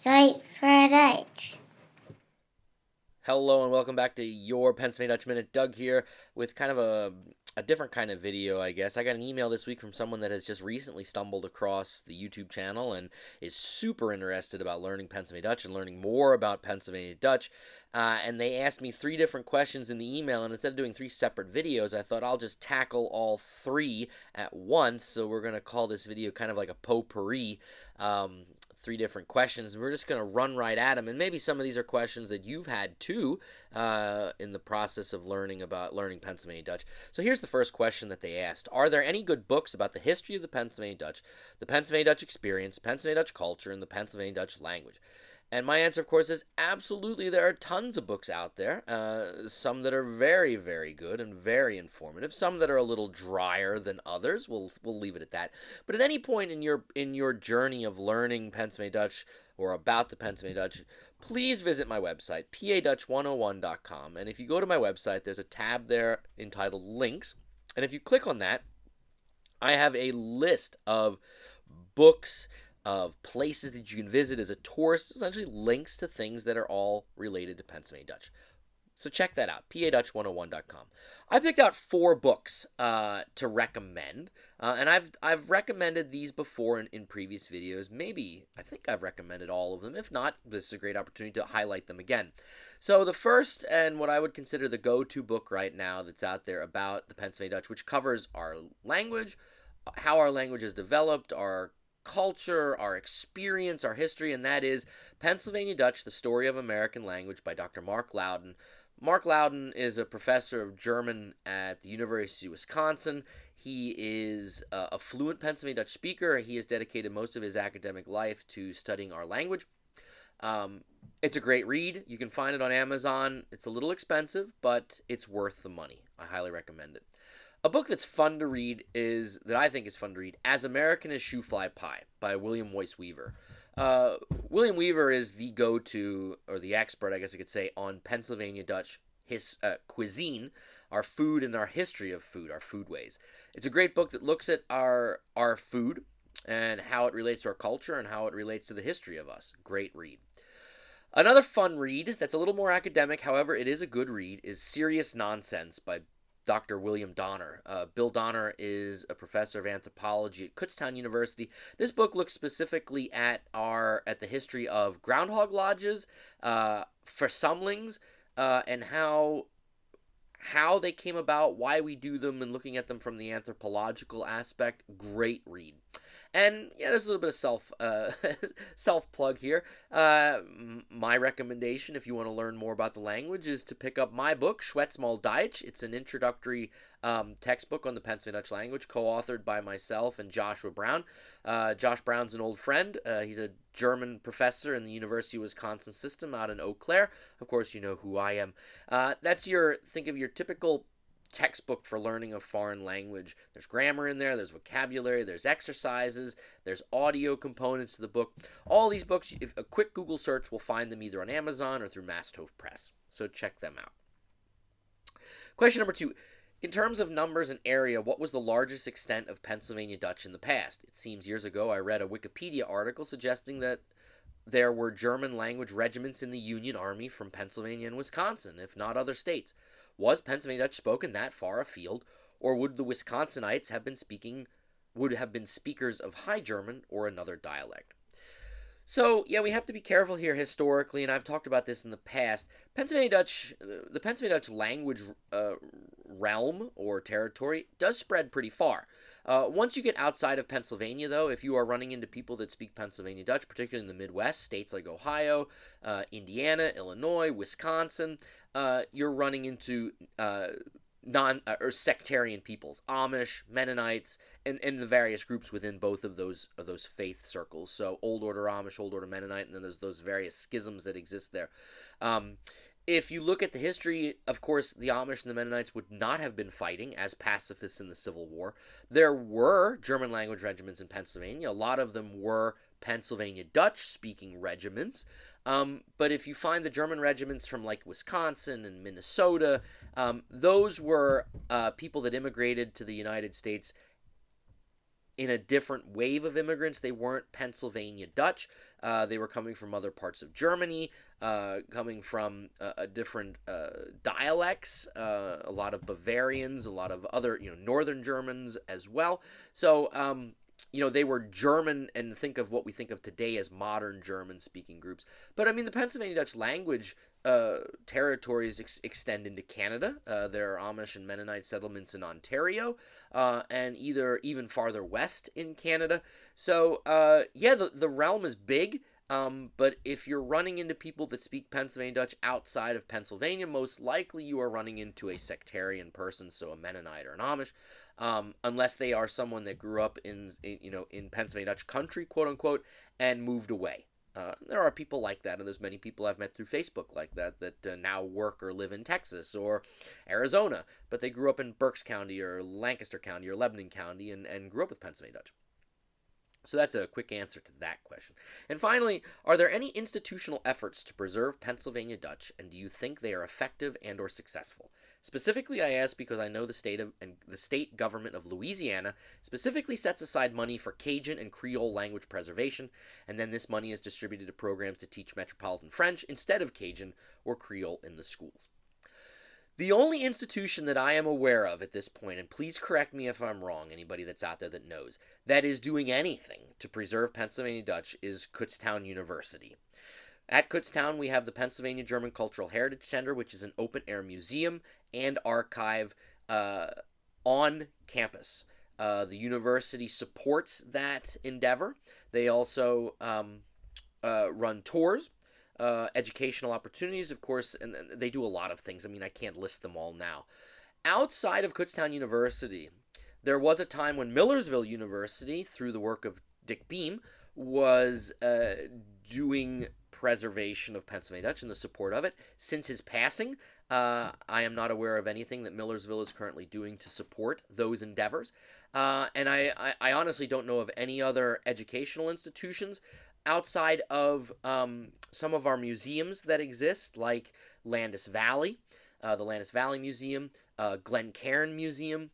Sight for a date. Hello and welcome back to your Pennsylvania Dutch Minute. Doug here with kind of a different kind of video, I guess. I got an email this week from someone that has just recently stumbled across the YouTube channel and is super interested about learning Pennsylvania Dutch and learning more about Pennsylvania Dutch. And they asked me 3 different questions in the email, and instead of doing 3 separate videos, I thought I'll just tackle all 3 at once. So we're going to call this video kind of like a potpourri. 3 different questions, and we're just going to run right at them. And maybe some of these are questions that you've had too in the process of learning Pennsylvania Dutch. So here's the first question that they asked: are there any good books about the history of the Pennsylvania Dutch, the Pennsylvania Dutch experience, Pennsylvania Dutch culture, and the Pennsylvania Dutch language? And my answer, of course, is absolutely. There are tons of books out there. Some that are very, very good and very informative. Some that are a little drier than others. We'll leave it at that. But at any point in your journey of learning Pennsylvania Dutch or about the Pennsylvania Dutch, please visit my website, padutch101.com. And if you go to my website, there's a tab there entitled Links. And if you click on that, I have a list of books, of places that you can visit as a tourist, essentially links to things that are all related to Pennsylvania Dutch. So check that out, padutch101.com. I picked out 4 books to recommend, and I've recommended these before in previous videos. Maybe, I think I've recommended all of them. If not, this is a great opportunity to highlight them again. So the first, and what I would consider the go-to book right now that's out there about the Pennsylvania Dutch, which covers our language, how our language has developed, our culture, our experience, our history, and that is Pennsylvania Dutch, The Story of American Language by Dr. Mark Loudon. Mark Loudon is a professor of German at the University of Wisconsin. He is a fluent Pennsylvania Dutch speaker. He has dedicated most of his academic life to studying our language. It's a great read. You can find it on Amazon. It's a little expensive, but it's worth the money. I highly recommend it. A book that's fun to read that I think is fun to read, As American as Shoofly Pie by William Royce Weaver. William Weaver is the go-to, or the expert, I guess I could say, on Pennsylvania Dutch cuisine, our food and our history of food, our foodways. It's a great book that looks at our food and how it relates to our culture and how it relates to the history of us. Great read. Another fun read that's a little more academic, however, it is a good read, is Serious Nonsense by Dr. William Donner. Bill Donner is a professor of anthropology at Kutztown University. This book looks specifically at the history of groundhog lodges, versumlings, and how they came about, why we do them, and looking at them from the anthropological aspect. Great read. And yeah, this is a little bit of self plug here. My recommendation, if you want to learn more about the language, is to pick up my book, Schwätz Deutsch. It's an introductory textbook on the Pennsylvania Dutch language, co-authored by myself and Joshua Brown. Josh Brown's an old friend. He's a German professor in the University of Wisconsin system out in Eau Claire. Of course, you know who I am. Think of your typical textbook for learning a foreign language. There's grammar in there, there's vocabulary, there's exercises, there's audio components to the book. All these books, if a quick Google search will find them either on Amazon or through Masthof Press. So check them out. Question number 2. In terms of numbers and area, what was the largest extent of Pennsylvania Dutch in the past? It seems years ago I read a Wikipedia article suggesting that there were German language regiments in the Union Army from Pennsylvania and Wisconsin, if not other states. Was Pennsylvania Dutch spoken that far afield, or would the Wisconsinites have been speakers of High German or another dialect? So, yeah, we have to be careful here historically, and I've talked about this in the past. The Pennsylvania Dutch language realm or territory does spread pretty far. Once you get outside of Pennsylvania, though, if you are running into people that speak Pennsylvania Dutch, particularly in the Midwest, states like Ohio, Indiana, Illinois, Wisconsin, you're running into sectarian peoples, Amish, Mennonites, and the various groups within both of those faith circles. So Old Order Amish, Old Order Mennonite, and then there's those various schisms that exist there. If you look at the history, of course, the Amish and the Mennonites would not have been fighting as pacifists in the Civil War. There were German language regiments in Pennsylvania. A lot of them were Pennsylvania Dutch-speaking regiments. But if you find the German regiments from like Wisconsin and Minnesota, those were people that immigrated to the United States in a different wave of immigrants. They weren't Pennsylvania Dutch. They were coming from other parts of Germany, coming from different dialects, a lot of Bavarians, a lot of other, Northern Germans as well. So, they were German, and think of what we think of today as modern German-speaking groups. But I mean, the Pennsylvania Dutch language territories extend into Canada. There are Amish and Mennonite settlements in Ontario, and even farther west in Canada. So, the realm is big. But if you're running into people that speak Pennsylvania Dutch outside of Pennsylvania, most likely you are running into a sectarian person, so a Mennonite or an Amish, unless they are someone that grew up in Pennsylvania Dutch country, quote unquote, and moved away. There are people like that, and there's many people I've met through Facebook like that now work or live in Texas or Arizona, but they grew up in Berks County or Lancaster County or Lebanon County and grew up with Pennsylvania Dutch. So that's a quick answer to that question. And finally, are there any institutional efforts to preserve Pennsylvania Dutch, and do you think they are effective and or successful? Specifically, I ask because I know the state government of Louisiana specifically sets aside money for Cajun and Creole language preservation, and then this money is distributed to programs to teach Metropolitan French instead of Cajun or Creole in the schools. The only institution that I am aware of at this point, and please correct me if I'm wrong, anybody that's out there that knows, that is doing anything to preserve Pennsylvania Dutch is Kutztown University. At Kutztown, we have the Pennsylvania German Cultural Heritage Center, which is an open-air museum and archive on campus. The university supports that endeavor. They also run tours. Educational opportunities, of course, and they do a lot of things. I mean, I can't list them all now. Outside of Kutztown University, there was a time when Millersville University, through the work of Dick Beam, was doing preservation of Pennsylvania Dutch and the support of it. Since his passing, I am not aware of anything that Millersville is currently doing to support those endeavors. And I honestly don't know of any other educational institutions outside of some of our museums that exist, like Landis Valley, the Landis Valley Museum, Glen Cairn Museum,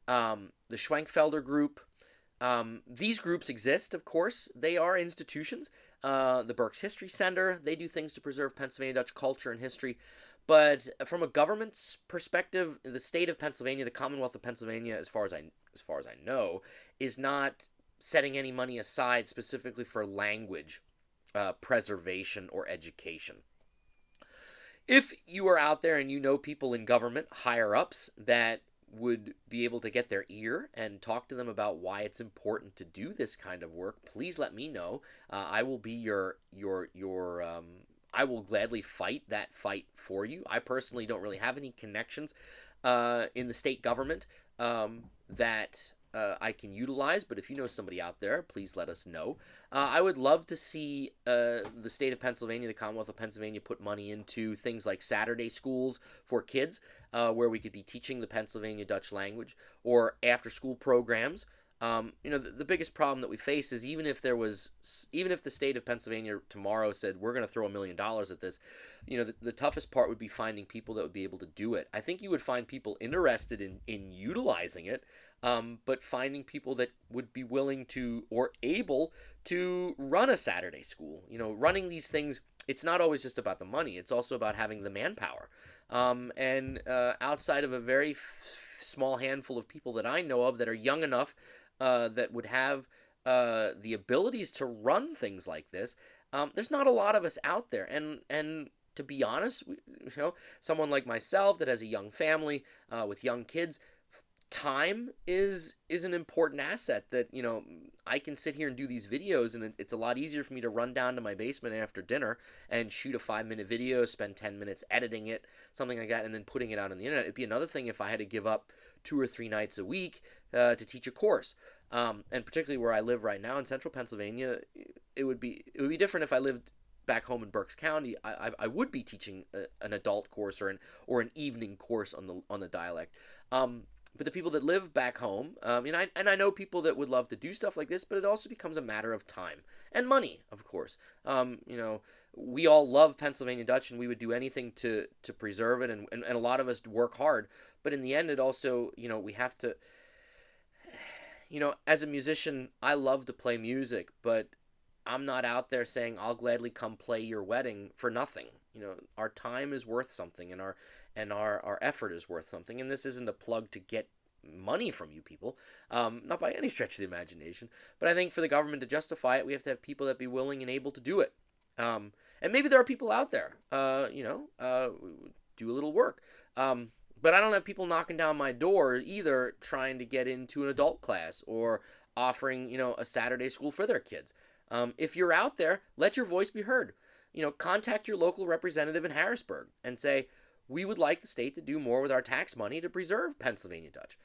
the Schwenkfelder Group. These groups exist, of course. They are institutions. The Berks History Center, they do things to preserve Pennsylvania Dutch culture and history. But from a government's perspective, the state of Pennsylvania, the Commonwealth of Pennsylvania, as far as I know, is not setting any money aside specifically for language preservation or education. If you are out there and you know people in government, higher ups, that would be able to get their ear and talk to them about why it's important to do this kind of work, please let me know. I will be your I will gladly fight that fight for you. I personally don't really have any connections in the state government that I can utilize, but if you know somebody out there, please let us know. I would love to see the state of Pennsylvania, the Commonwealth of Pennsylvania, put money into things like Saturday schools for kids, where we could be teaching the Pennsylvania Dutch language, or after-school programs. The biggest problem that we face is even if the state of Pennsylvania tomorrow said we're going to throw $1 million at this, the toughest part would be finding people that would be able to do it. I think you would find people interested in utilizing it, but finding people that would be willing to or able to run a Saturday school. Running these things, it's not always just about the money. It's also about having the manpower. And outside of a very small handful of people that I know of that are young enough that would have the abilities to run things like this, there's not a lot of us out there. And to be honest, someone like myself that has a young family with young kids, time is an important asset that I can sit here and do these videos, and it's a lot easier for me to run down to my basement after dinner and shoot a 5-minute video, spend 10 minutes editing it, something like that, and then putting it out on the internet. It'd be another thing if I had to give up 2 or 3 nights a week to teach a course, and particularly where I live right now in central Pennsylvania, it would be different if I lived back home in Berks County. I would be teaching an adult course or an evening course on the dialect. But the people that live back home, and I know people that would love to do stuff like this, but it also becomes a matter of time and money, of course. We all love Pennsylvania Dutch, and we would do anything to preserve it, and a lot of us work hard. But in the end, it also, we have to. as a musician, I love to play music, but I'm not out there saying I'll gladly come play your wedding for nothing. Our time is worth something, and our effort is worth something. And this isn't a plug to get money from you people, not by any stretch of the imagination. But I think for the government to justify it, we have to have people that be willing and able to do it. And maybe there are people out there, do a little work. But I don't have people knocking down my door either, trying to get into an adult class or offering, a Saturday school for their kids. If you're out there, let your voice be heard. Contact your local representative in Harrisburg and say, we would like the state to do more with our tax money to preserve Pennsylvania Dutch.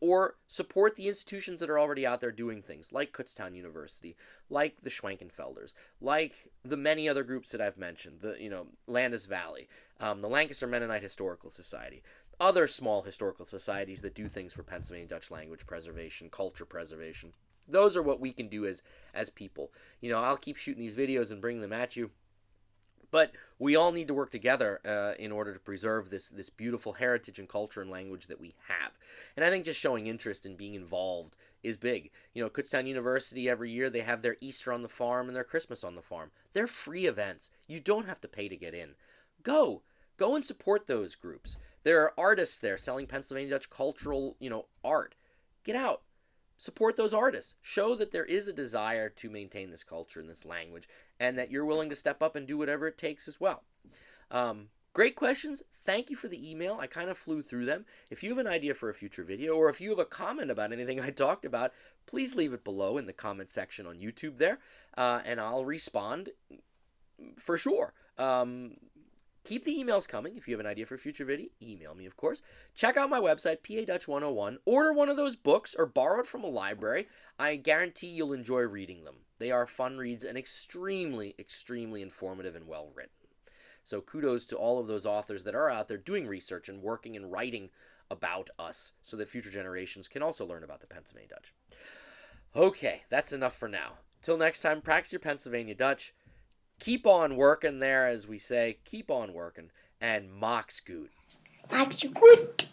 Or support the institutions that are already out there doing things, like Kutztown University, like the Schwenkenfelders, like the many other groups that I've mentioned, the Landis Valley, the Lancaster Mennonite Historical Society, other small historical societies that do things for Pennsylvania Dutch language preservation, culture preservation. Those are what we can do as people. I'll keep shooting these videos and bring them at you. But we all need to work together in order to preserve this beautiful heritage and culture and language that we have. And I think just showing interest and being involved is big. Kutztown University, every year they have their Easter on the farm and their Christmas on the farm. They're free events. You don't have to pay to get in. Go and support those groups. There are artists there selling Pennsylvania Dutch cultural, art. Get out. Support those artists. Show that there is a desire to maintain this culture and this language, and that you're willing to step up and do whatever it takes as well. Great questions. Thank you for the email. I kind of flew through them. If you have an idea for a future video, or if you have a comment about anything I talked about, please leave it below in the comment section on YouTube there, and I'll respond for sure. Keep the emails coming. If you have an idea for a future video, email me, of course. Check out my website, PA Dutch 101. Order one of those books or borrow it from a library. I guarantee you'll enjoy reading them. They are fun reads and extremely, extremely informative and well written. So kudos to all of those authors that are out there doing research and working and writing about us so that future generations can also learn about the Pennsylvania Dutch. Okay, that's enough for now. Till next time, practice your Pennsylvania Dutch. Keep on working there, as we say. Keep on working. And mock scoot. Mock scoot.